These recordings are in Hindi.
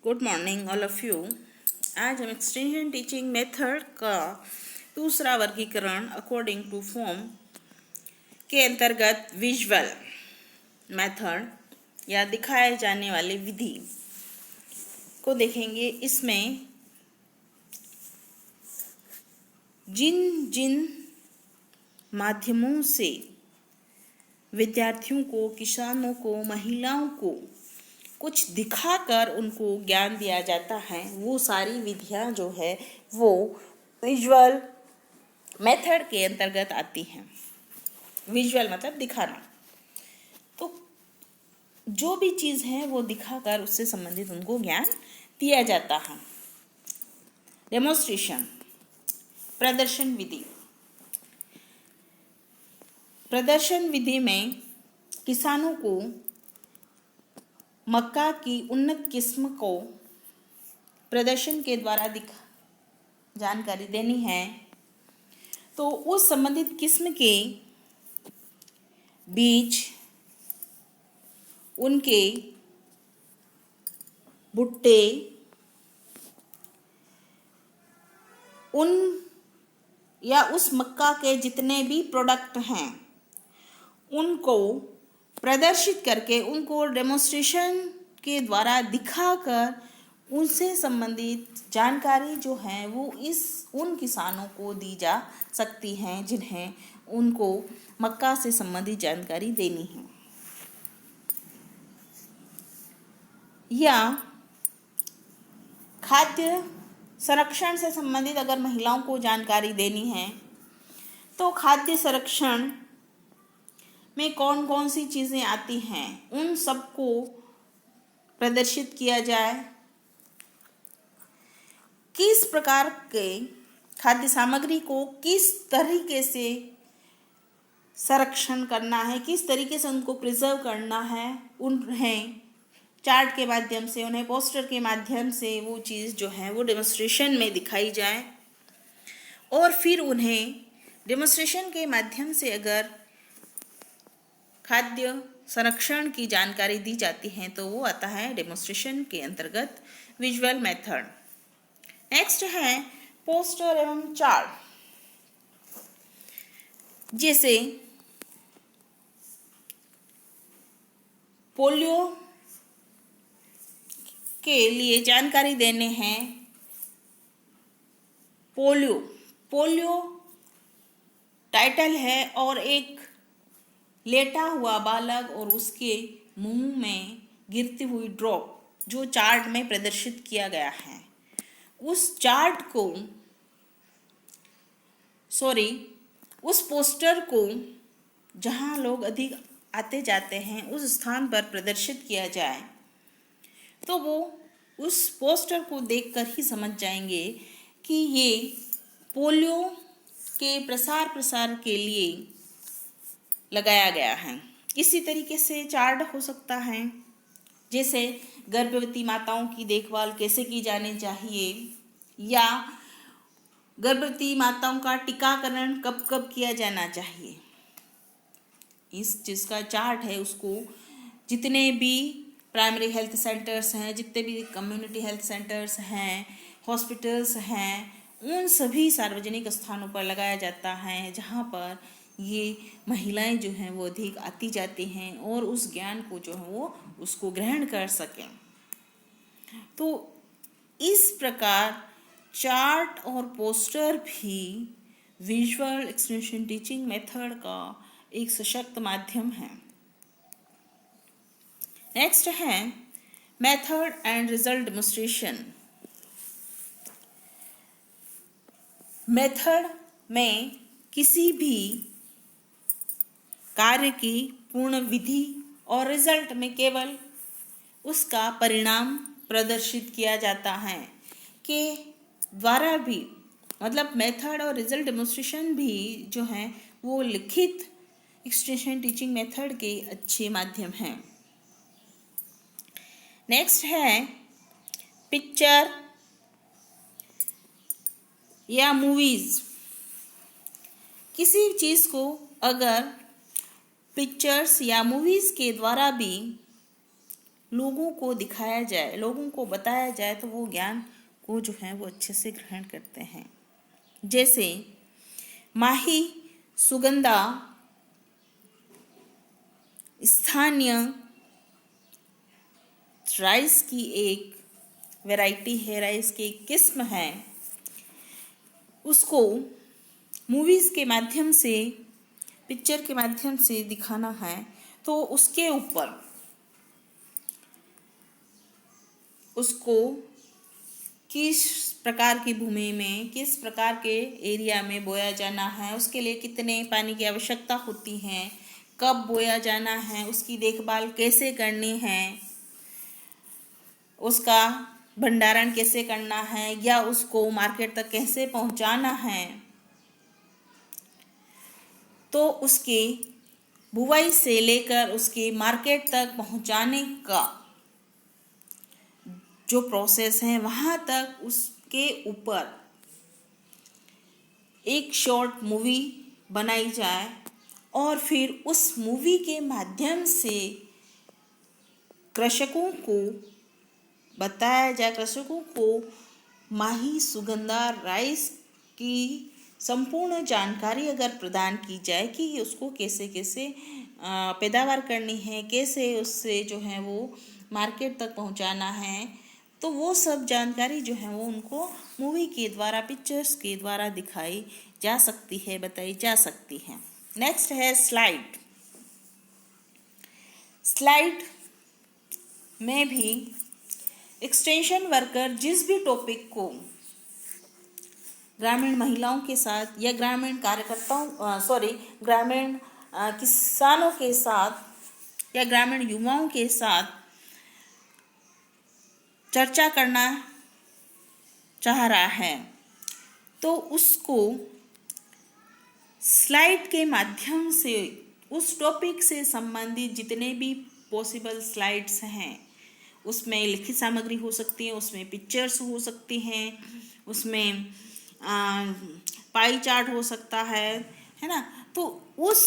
Good morning all of you. आज हम एक्सटेंशन टीचिंग मेथड का दूसरा वर्गीकरण अकॉर्डिंग टू फॉर्म के अंतर्गत विजुअल मेथड या दिखाए जाने वाली विधि को देखेंगे। इसमें जिन जिन माध्यमों से विद्यार्थियों को, किसानों को, महिलाओं को कुछ दिखाकर उनको ज्ञान दिया जाता है, वो सारी विधियां जो है वो विजुअल मेथड के अंतर्गत आती हैं। विजुअल मतलब दिखाना। तो जो भी चीज़ है वो दिखाकर उससे संबंधित उनको ज्ञान दिया जाता है। डेमोन्स्ट्रेशन, प्रदर्शन विधि। प्रदर्शन विधि में किसानों को मक्का की उन्नत किस्म को प्रदर्शन के द्वारा जानकारी देनी है। तो उस संबंधित किस्म के बीज, उनके भुट्टे, उन या उस मक्का के जितने भी प्रोडक्ट हैं उनको प्रदर्शित करके, उनको डेमोन्स्ट्रेशन के द्वारा दिखाकर उनसे संबंधित जानकारी जो है वो उन किसानों को दी जा सकती हैं जिन्हें उनको मक्का से संबंधित जानकारी देनी है। या खाद्य संरक्षण से संबंधित अगर महिलाओं को जानकारी देनी है तो खाद्य संरक्षण में कौन कौन सी चीज़ें आती हैं उन सबको प्रदर्शित किया जाए। किस प्रकार के खाद्य सामग्री को किस तरीके से संरक्षण करना है, किस तरीके से उनको प्रिजर्व करना है, उन्हें चार्ट के माध्यम से, उन्हें पोस्टर के माध्यम से वो चीज़ जो है वो डेमोन्स्ट्रेशन में दिखाई जाए। और फिर उन्हें डेमोन्स्ट्रेशन के माध्यम से अगर खाद्य संरक्षण की जानकारी दी जाती है तो वो आता है डेमोन्स्ट्रेशन के अंतर्गत विजुअल मेथड। नेक्स्ट है पोस्टर एवं चार्ट। जैसे पोलियो के लिए जानकारी देने हैं। पोलियो टाइटल है और एक लेटा हुआ बालक और उसके मुंह में गिरती हुई ड्रॉप जो चार्ट में प्रदर्शित किया गया है, उस पोस्टर को जहां लोग अधिक आते जाते हैं उस स्थान पर प्रदर्शित किया जाए तो वो उस पोस्टर को देखकर ही समझ जाएंगे कि ये पोलियो के प्रसार के लिए लगाया गया है। इसी तरीके से चार्ट हो सकता है, जैसे गर्भवती माताओं की देखभाल कैसे की जानी चाहिए, या गर्भवती माताओं का टीकाकरण कब कब किया जाना चाहिए। इस जिसका चार्ट है उसको जितने भी प्राइमरी हेल्थ सेंटर्स हैं, जितने भी कम्युनिटी हेल्थ सेंटर्स हैं, हॉस्पिटल्स हैं, उन सभी सार्वजनिक स्थानों पर लगाया जाता है जहाँ पर ये महिलाएं जो हैं वो अधिक आती जाती हैं और उस ज्ञान को जो है वो उसको ग्रहण कर सकें। तो इस प्रकार चार्ट और पोस्टर भी विजुअल एक्सटेंशन टीचिंग मेथड का एक सशक्त माध्यम है। नेक्स्ट है method and result demonstration. Method में किसी भी कार्य की पूर्ण विधि और रिजल्ट में केवल उसका परिणाम प्रदर्शित किया जाता है के द्वारा भी, मतलब मेथड और रिजल्ट डेमोन्स्ट्रेशन भी जो हैं वो लिखित एक्सटेंशन टीचिंग मेथड के अच्छे माध्यम हैं। नेक्स्ट है पिक्चर या मूवीज। किसी चीज़ को अगर पिक्चर्स या मूवीज के द्वारा भी लोगों को दिखाया जाए, लोगों को बताया जाए, तो वो ज्ञान को जो है वो अच्छे से ग्रहण करते हैं। जैसे माही सुगंधा स्थानीय राइस की एक वैरायटी है, राइस की एक किस्म है। उसको मूवीज़ के माध्यम से, पिक्चर के माध्यम से दिखाना है, तो उसके ऊपर उसको किस प्रकार की भूमि में, किस प्रकार के एरिया में बोया जाना है, उसके लिए कितने पानी की आवश्यकता होती है, कब बोया जाना है, उसकी देखभाल कैसे करनी है, उसका भंडारण कैसे करना है, या उसको मार्केट तक कैसे पहुंचाना है, तो उसकी बुवाई से लेकर उसके मार्केट तक पहुंचाने का जो प्रोसेस है, वहाँ तक उसके ऊपर एक शॉर्ट मूवी बनाई जाए और फिर उस मूवी के माध्यम से कृषकों को बताया जाए, कृषकों को माही सुगंधा राइस की संपूर्ण जानकारी अगर प्रदान की जाए कि उसको कैसे कैसे पैदावार करनी है, कैसे उससे जो है वो मार्केट तक पहुंचाना है, तो वो सब जानकारी जो है वो उनको मूवी के द्वारा, पिक्चर्स के द्वारा दिखाई जा सकती है, बताई जा सकती है। नेक्स्ट है स्लाइड। स्लाइड में भी एक्सटेंशन वर्कर जिस भी टॉपिक को ग्रामीण महिलाओं के साथ या ग्रामीण ग्रामीण किसानों के साथ या ग्रामीण युवाओं के साथ चर्चा करना चाह रहा है, तो उसको स्लाइड के माध्यम से उस टॉपिक से संबंधित जितने भी पॉसिबल स्लाइड्स हैं, उसमें लिखित सामग्री हो सकती है, उसमें पिक्चर्स हो सकती हैं, उसमें पाई चार्ट हो सकता है ना। तो उस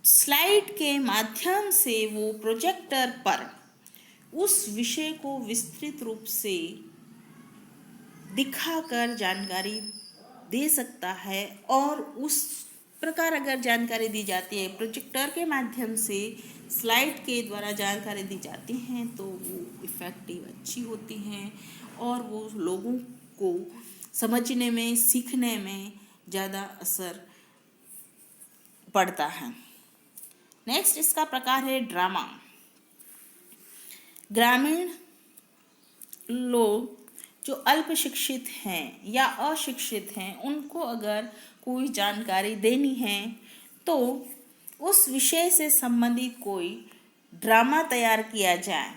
स्लाइड के माध्यम से वो प्रोजेक्टर पर उस विषय को विस्तृत रूप से दिखाकर जानकारी दे सकता है। और उस प्रकार अगर जानकारी दी जाती है, प्रोजेक्टर के माध्यम से स्लाइड के द्वारा जानकारी दी जाती हैं, तो वो इफ़ेक्टिव अच्छी होती हैं और वो लोगों को समझने में, सीखने में ज़्यादा असर पड़ता है। नेक्स्ट इसका प्रकार है ड्रामा। ग्रामीण लोग जो अल्प शिक्षित हैं या अशिक्षित हैं, उनको अगर कोई जानकारी देनी है तो उस विषय से संबंधित कोई ड्रामा तैयार किया जाए।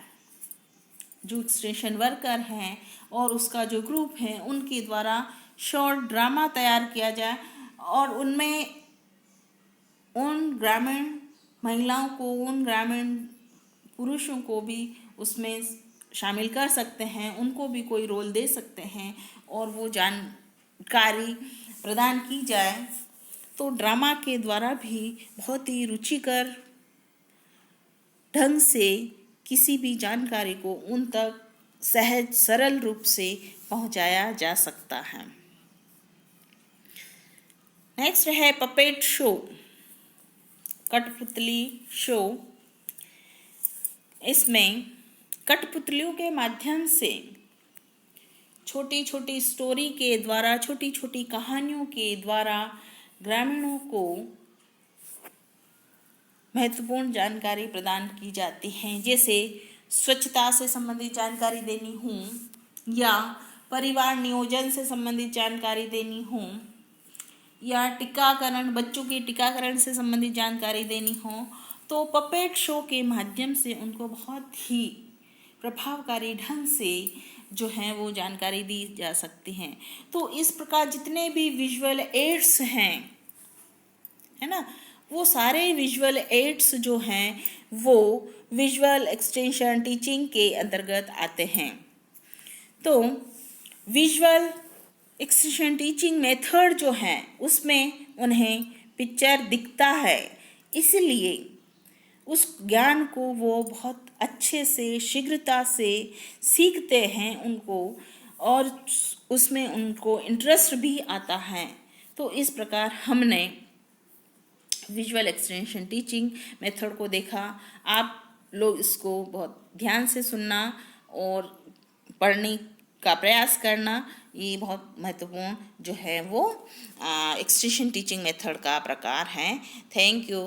जो एक्सटेंशन वर्कर हैं और उसका जो ग्रुप है, उनके द्वारा शॉर्ट ड्रामा तैयार किया जाए और उनमें उन ग्रामीण महिलाओं को, उन ग्रामीण पुरुषों को भी उसमें शामिल कर सकते हैं, उनको भी कोई रोल दे सकते हैं और वो जानकारी प्रदान की जाए। तो ड्रामा के द्वारा भी बहुत ही रुचिकर ढंग से किसी भी जानकारी को उन तक सहज सरल रूप से पहुंचाया जा सकता है। नेक्स्ट है पपेट शो, कठपुतली शो। इसमें कठपुतलियों के माध्यम से छोटी छोटी स्टोरी के द्वारा, छोटी छोटी कहानियों के द्वारा ग्रामीणों को महत्वपूर्ण जानकारी प्रदान की जाती है। जैसे स्वच्छता से संबंधित जानकारी देनी हो, या परिवार नियोजन से संबंधित जानकारी देनी हो, या टीकाकरण, बच्चों के टीकाकरण से संबंधित जानकारी देनी हो, तो पपेट शो के माध्यम से उनको बहुत ही प्रभावकारी ढंग से जो है वो जानकारी दी जा सकती हैं। तो इस प्रकार जितने भी विजुअल एड्स हैं, है ना, वो सारे विजुअल एड्स जो हैं वो विजुअल एक्सटेंशन टीचिंग के अंतर्गत आते हैं। तो विजुअल एक्सटेंशन टीचिंग मेथड जो है उसमें उन्हें पिक्चर दिखता है, इसलिए उस ज्ञान को वो बहुत अच्छे से शीघ्रता से सीखते हैं उनको, और उसमें उनको इंटरेस्ट भी आता है। तो इस प्रकार हमने विजुअल एक्सटेंशन टीचिंग मेथड को देखा। आप लोग इसको बहुत ध्यान से सुनना और पढ़ने का प्रयास करना, ये बहुत महत्वपूर्ण जो है वो एक्सटेंशन टीचिंग मेथड का प्रकार है। Thank you.